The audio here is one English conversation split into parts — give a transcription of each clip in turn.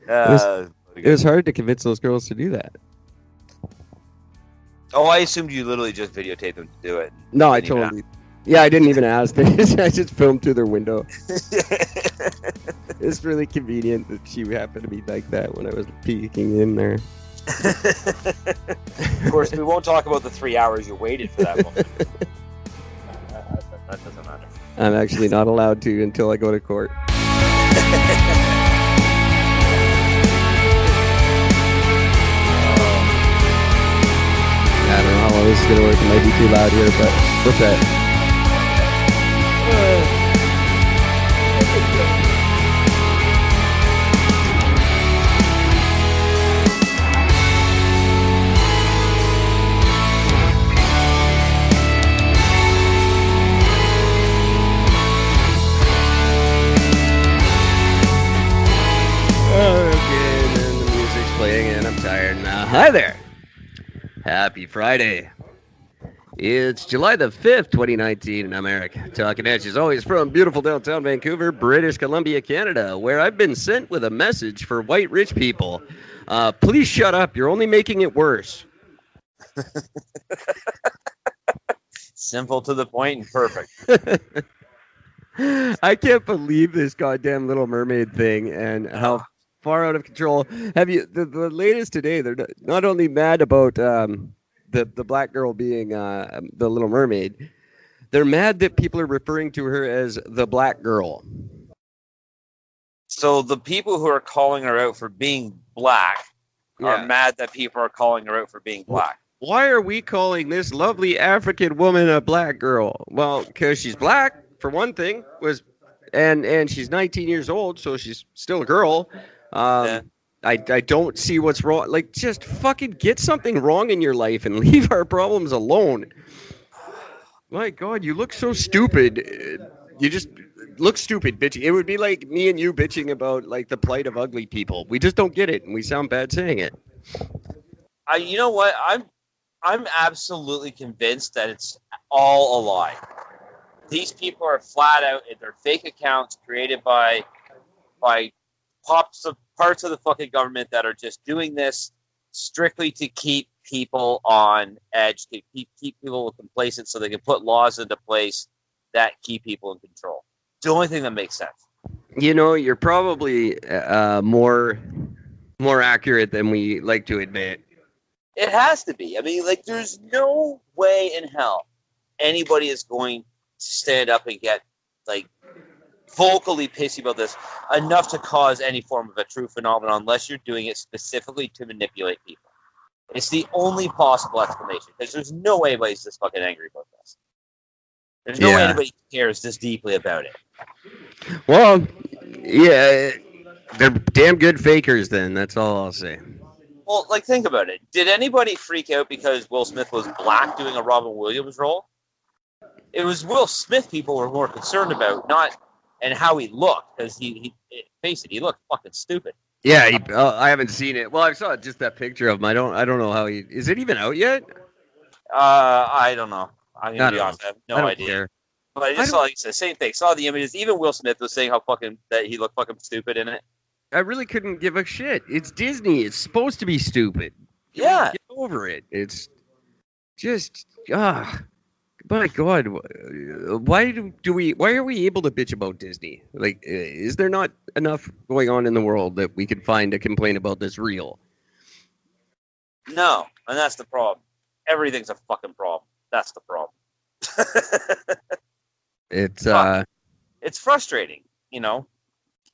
It was hard to convince those girls to do that. Oh, I assumed you literally just videotaped them to do it. No, I totally. Yeah, I didn't even ask. I just filmed through their window. It's really convenient that she happened to be like that when I was peeking in there. Of course, we won't talk about the 3 hours you waited for that moment. That doesn't matter. I'm actually not allowed to until I go to court. I don't know how well this is going to work. It might be too loud here, but what's that? Okay, and then the music's playing, and I'm tired now. Hi there. Happy Friday. It's July the 5th, 2019, and I'm Eric, talking at you as always from beautiful downtown Vancouver, British Columbia, Canada, where I've been sent with a message for white rich people. Please shut up. You're only making it worse. Simple, to the point, and perfect. I can't believe this goddamn Little Mermaid thing and how far out of control. Have you the latest today? They're not only mad about the black girl being the Little Mermaid, they're mad that people are referring to her as the black girl. So the people who are calling her out for being black are mad that people are calling her out for being black. Why are we calling this lovely African woman a black girl? Well, because she's black, for one thing, and she's 19 years old, so she's still a girl. I don't see what's wrong. Like, just fucking get something wrong in your life and leave our problems alone. My God, you look so stupid. You just look stupid, bitch. It would be like me and you bitching about like the plight of ugly people. We just don't get it, and we sound bad saying it. You know what? I'm absolutely convinced that it's all a lie. These people are flat out, they're fake accounts created by parts of the fucking government that are just doing this strictly to keep people on edge, to keep people complacent so they can put laws into place that keep people in control. It's the only thing that makes sense. You know, you're probably more accurate than we like to admit. It has to be. I mean, like, there's no way in hell anybody is going to stand up and get, like, vocally pissy about this enough to cause any form of a true phenomenon unless you're doing it specifically to manipulate people. It's the only possible explanation, because there's no way anybody's this fucking angry about this. There's no way anybody cares this deeply about it. Well, yeah, they're damn good fakers then, that's all I'll say. Well, like, think about it. Did anybody freak out because Will Smith was black doing a Robin Williams role? It was Will Smith people were more concerned about, not and how he looked, because face it, he looked fucking stupid. Yeah, I haven't seen it. Well, I saw just that picture of him. I don't know how he is. It even out yet? I don't know. I'm gonna be honest. I have no idea. Care. But I just saw, like, the same thing. Saw the images. Even Will Smith was saying that he looked fucking stupid in it. I really couldn't give a shit. It's Disney. It's supposed to be stupid. Yeah. Get over it. It's just my God, why are we able to bitch about Disney? Like, is there not enough going on in the world that we could find to complain about that's real? No, and that's the problem. Everything's a fucking problem. That's the problem. It's frustrating, you know,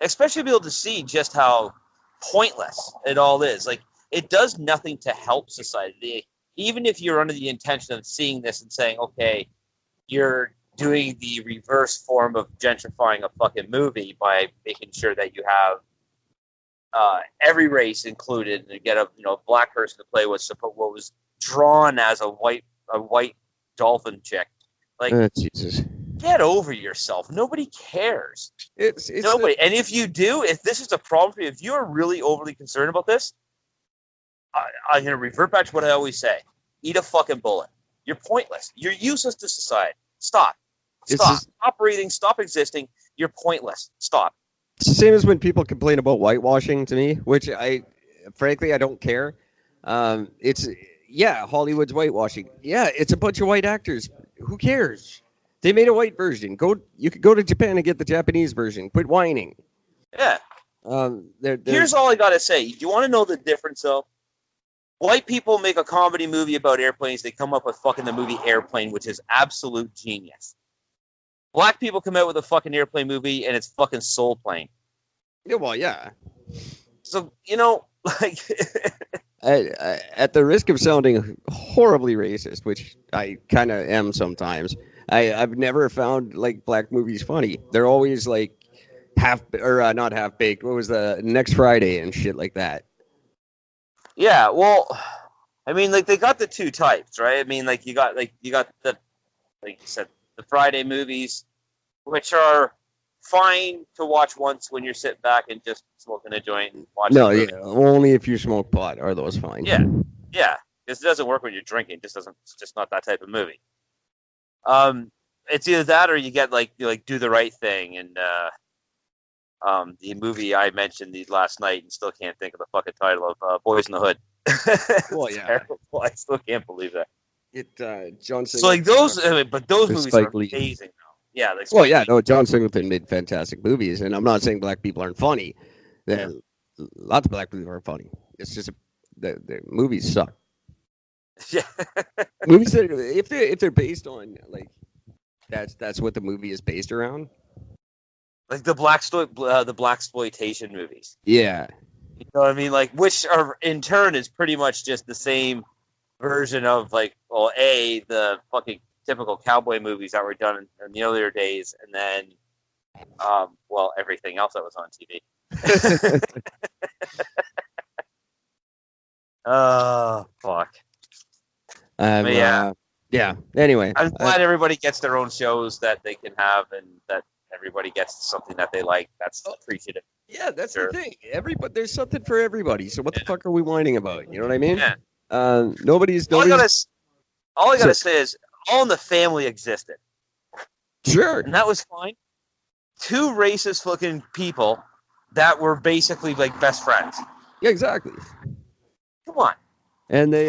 especially to be able to see just how pointless it all is. Like, it does nothing to help society. Even if you're under the intention of seeing this and saying, okay, you're doing the reverse form of gentrifying a fucking movie by making sure that you have every race included, and get a black person to play what was drawn as a white dolphin chick. Like, Jesus. Get over yourself. Nobody cares. It's nobody. And if you do, if this is a problem for you, if you're really overly concerned about this, I'm going to revert back to what I always say. Eat a fucking bullet. You're pointless. You're useless to society. Stop. Stop breathing. Stop existing. You're pointless. Stop. It's the same as when people complain about whitewashing to me, which frankly, I don't care. It's yeah, Hollywood's whitewashing. Yeah, it's a bunch of white actors. Who cares? They made a white version. You could go to Japan and get the Japanese version. Quit whining. Yeah. Here's all I gotta say. Do you want to know the difference, though? White people make a comedy movie about airplanes. They come up with fucking the movie Airplane, which is absolute genius. Black people come out with a fucking airplane movie, and it's fucking Soul Plane. Yeah, well, yeah. So, you know, like... At the risk of sounding horribly racist, which I kind of am sometimes, I've never found, like, black movies funny. They're always, like, not half-baked. What was the Next Friday and shit like that? Yeah, well, I mean, like, they got the two types, right? I mean, like, you got the, like you said, the Friday movies, which are fine to watch once when you're sitting back and just smoking a joint and watching. No, yeah, only if you smoke pot are those fine. Yeah, because it doesn't work when you're drinking. It's just not that type of movie. It's either that or you get like Do the Right Thing and the movie I mentioned last night and still can't think of the fucking title of Boys in the Hood. Well, yeah, terrible. I still can't believe that. John Singleton. So like those, but those movies are amazing. Yeah. Like well, yeah, no, John Singleton made fantastic movies, and I'm not saying black people aren't funny. Lots of black people are funny. It's just the movies suck. Yeah. Movies that if they're based on like that's what the movie is based around. Like the blaxploitation movies. Yeah. You know what I mean? Like, which are in turn is pretty much just the same version of like, well, the fucking typical cowboy movies that were done in the earlier days, and then, everything else that was on TV. Oh, fuck. Yeah. Anyway, I'm glad everybody gets their own shows that they can have, and that everybody gets something that they like. That's appreciative. Yeah, that's the thing. There's something for everybody. So what the fuck are we whining about? You know what I mean? Yeah. Nobody's. All I gotta say is, All in the Family existed. Sure. And that was fine. Two racist fucking people that were basically like best friends. Yeah, exactly. Come on. And they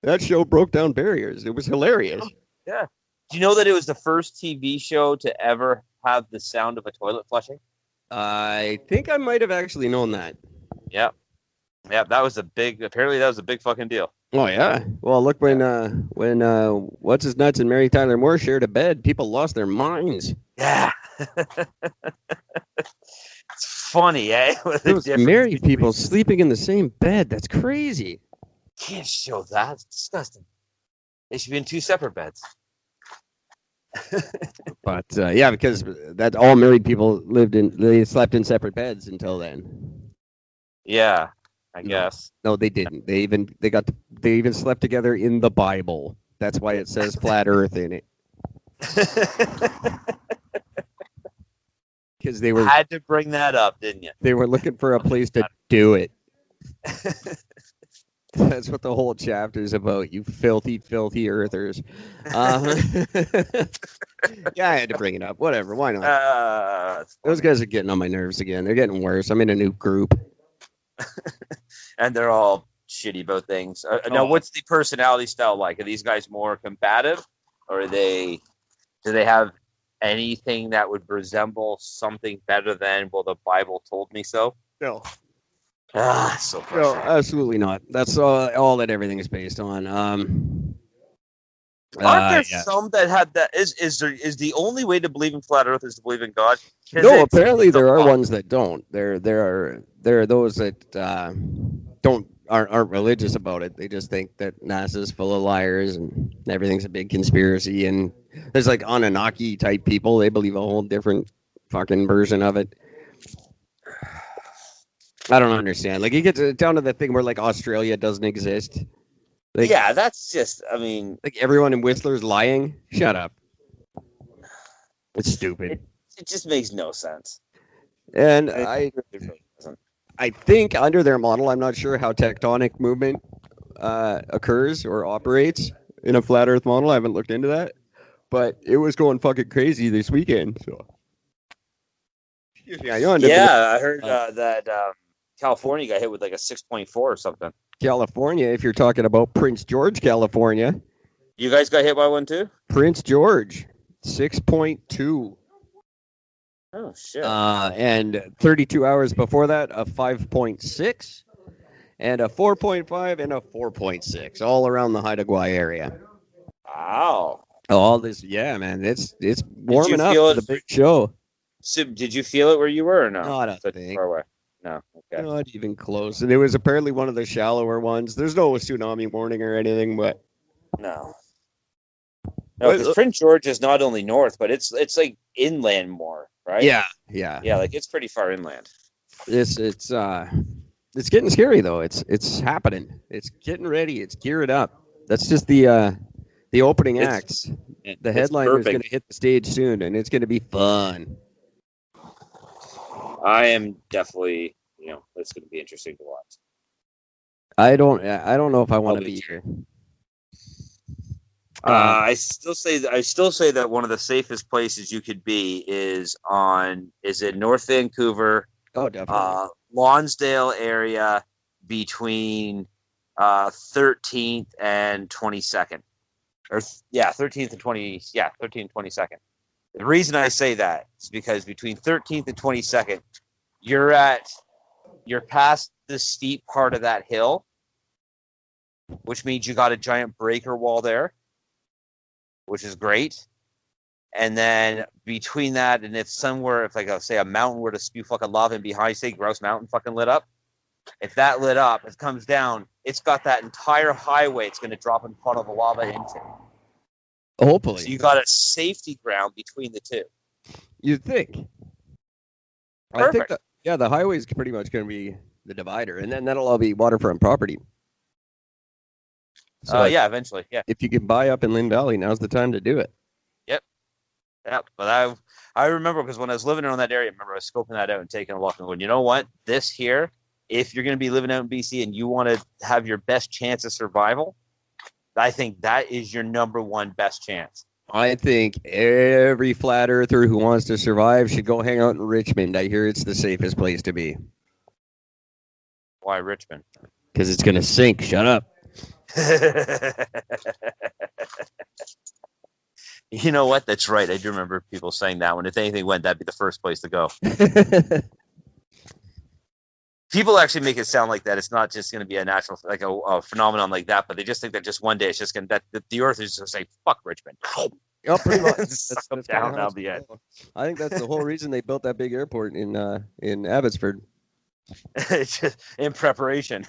that show broke down barriers. It was hilarious. Yeah. Do you know that it was the first TV show to ever have the sound of a toilet flushing? I think I might have actually known that. Yeah. Yeah, apparently that was a big fucking deal. Oh yeah. Well, look when What's His Nuts and Mary Tyler Moore shared a bed, people lost their minds. Yeah. It's funny, eh? Those married people sleeping in the same bed. That's crazy. Can't show that. It's disgusting. They should be in two separate beds. But yeah, because that all married people they slept in separate beds until then. Yeah, I guess. No, they didn't. They even slept together in the Bible. That's why it says flat Earth in it. Because they had to bring that up, didn't you? They were looking for a place to do it. That's what the whole chapter is about, you filthy, filthy earthers. Yeah, I had to bring it up. Whatever, why not? Those guys are getting on my nerves again. They're getting worse. I'm in a new group. And they're all shitty about things. Now, what's the personality style like? Are these guys more combative? Or do they have anything that would resemble something better than, well, the Bible told me so? No. So frustrating. No, absolutely not. That's all that everything is based on. Aren't there some that had that? Is the only way to believe in flat Earth is to believe in God? No, apparently there are ones that don't. There are those that aren't religious about it. They just think that NASA's full of liars and everything's a big conspiracy. And there's like Anunnaki type people. They believe a whole different fucking version of it. I don't understand. Like, you get down to the thing where, like, Australia doesn't exist. Like, yeah, that's just, I mean... Like, everyone in Whistler's lying? Shut up. It's stupid. It just makes no sense. And I think under their model, I'm not sure how tectonic movement occurs or operates in a flat Earth model. I haven't looked into that. But it was going fucking crazy this weekend, so... Yeah, I heard that California got hit with like a 6.4 or something. California, if you're talking about Prince George, California. You guys got hit by one too? Prince George, 6.2. Oh, shit. And 32 hours before that, a 5.6, and a 4.5, and a 4.6, all around the Haida Gwaii area. Wow. All this, yeah, man. It's warming up for the big show. So, did you feel it where you were or no? Not a thing. Far away. No. Okay. Not even close. And it was apparently one of the shallower ones. There's no tsunami warning or anything, but no. No, because Prince George is not only north, but it's like inland more, right? Yeah. Yeah, like it's pretty far inland. It's getting scary though. It's happening. It's getting ready. It's gearing up. That's just the opening acts. The headliner is going to hit the stage soon, and it's going to be fun. I am definitely, it's going to be interesting to watch. I don't know if I want to be here. I still say that one of the safest places you could be is in North Vancouver. Oh, definitely. Lonsdale area between 13th and 22nd. 13th and 22nd. The reason I say that is because between 13th and 22nd, you're past the steep part of that hill, which means you got a giant breaker wall there, which is great. And then between that and if a mountain were to spew fucking lava and behind, say Grouse Mountain fucking lit up, if that lit up, it comes down, it's got that entire highway it's going to drop in front of the lava into. Hopefully. So you got a safety ground between the two. You'd think. Perfect. I think the highway is pretty much going to be the divider, and then that'll all be waterfront property. So eventually, yeah. If you can buy up in Lynn Valley, now's the time to do it. Yep. But I remember because when I was living around that area, I was scoping that out and taking a look and going, you know what? This here, if you're going to be living out in BC and you want to have your best chance of survival, I think that is your number one best chance. I think every flat earther who wants to survive should go hang out in Richmond. I hear it's the safest place to be. Why Richmond? Because it's going to sink. Shut up. You know what? That's right. I do remember people saying that when if anything went, that'd be the first place to go. People actually make it sound like that. It's not just going to be a natural, like a phenomenon like that, but they just think that just one day it's just going to, that the earth is just going to say, fuck Richmond. Yeah, pretty much. That's down the end. I think that's the whole reason they built that big airport in Abbotsford. It's just in preparation.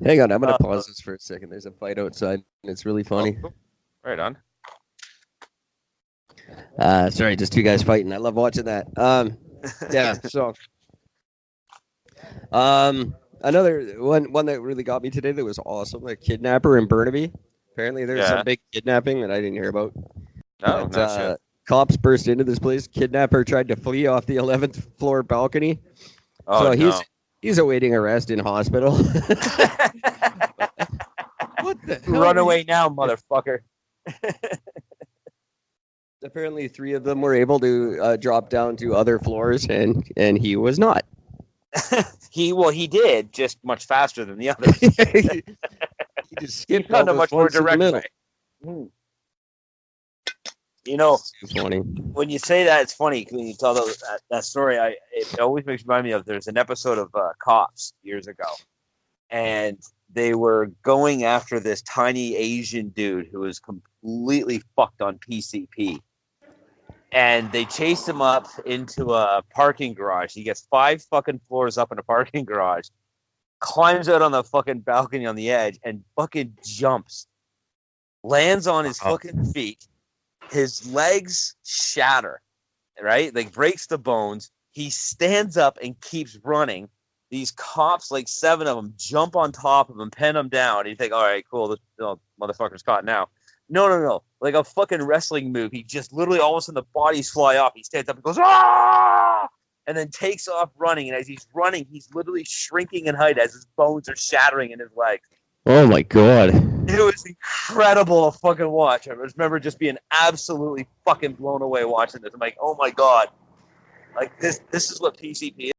Hang on, I'm going to pause this for a second. There's a fight outside, and it's really funny. Cool. Right on. Sorry, just two guys fighting. I love watching that. Yeah, so another one that really got me today that was awesome, a kidnapper in Burnaby. Apparently there's some big kidnapping that I didn't hear about. No, not shit. Cops burst into this place. Kidnapper tried to flee off the 11th floor balcony. Oh, so he's awaiting arrest in hospital. What the hell? Run away now, motherfucker. Apparently 3 of them were able to drop down to other floors, and he was not. He did, just much faster than the others. He just skipped on a much more direct way. You know, funny. When you say that, it's funny when you tell that story. It always makes me remind me of there's an episode of Cops years ago, and they were going after this tiny Asian dude who was completely fucked on PCP. And they chased him up into a parking garage. He gets 5 fucking floors up in a parking garage, climbs out on the fucking balcony on the edge, and fucking jumps. Lands on his fucking feet. His legs shatter, right? Like breaks the bones. He stands up and keeps running. These cops, like 7 of them, jump on top of him, pin him down. And you think, all right, cool, this motherfucker's caught now. No. Like a fucking wrestling move. He just literally all of a sudden the bodies fly off. He stands up and goes, ah! And then takes off running. And as he's running, he's literally shrinking in height as his bones are shattering in his legs. Oh my god. It was incredible to fucking watch. I remember just being absolutely fucking blown away watching this. I'm like, oh my god. Like this is what PCP